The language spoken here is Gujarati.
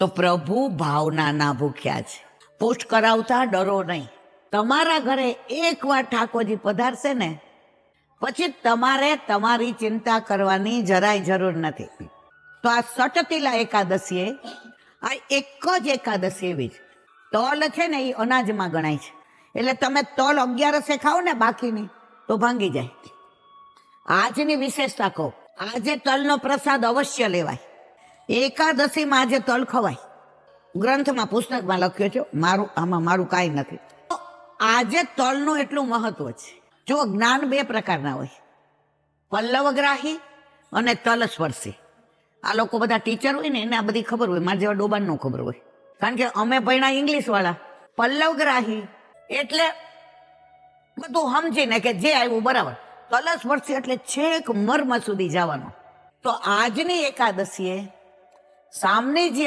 તો પ્રભુ ભાવનાના ભૂખ્યા છે. પોસ્ટ કરાવતા ડરો નહીં. તમારા ઘરે એકવાર ઠાકોરજી પધારશે ને પછી તમારે તમારી ચિંતા કરવાની જરાય જરૂર નથી. તો આ સટતિલા એકાદશીએ આ એક જ એકાદશી એવી છે. તલ છે ને એ અનાજમાં ગણાય છે, એટલે તમે તલ 11 ખાઓ ને બાકીની તો ભાંગી જાય. આજની વિશેષતા કહો, આજે તલનો પ્રસાદ અવશ્ય લેવાય. એકાદશીમાં આજે તલ ખવાય. ગ્રંથમાં પુસ્તકમાં લખ્યો છે, આમાં મારું કાંઈ નથી. આજે તલનું એટલું મહત્વ છે. જો જ્ઞાન 2 પ્રકારના હોય, પલ્લવગ્રાહી અને તલસ્પર્શી. આ લોકો બધા ટીચર હોય ને એને આ બધી ખબર હોય, મારા જેવા ડોબાન નો ખબર હોય, કારણ કે અમે ભણ્યા ઇંગ્લિશ વાળા. પલ્લવગ્રાહી એટલે બધું સમજીને કે જે આવ્યું બરાબર. તલસ્પર્શી એટલે છેક મર્મ સુધી જવાનો. તો આજની એકાદશીએ સામનેજી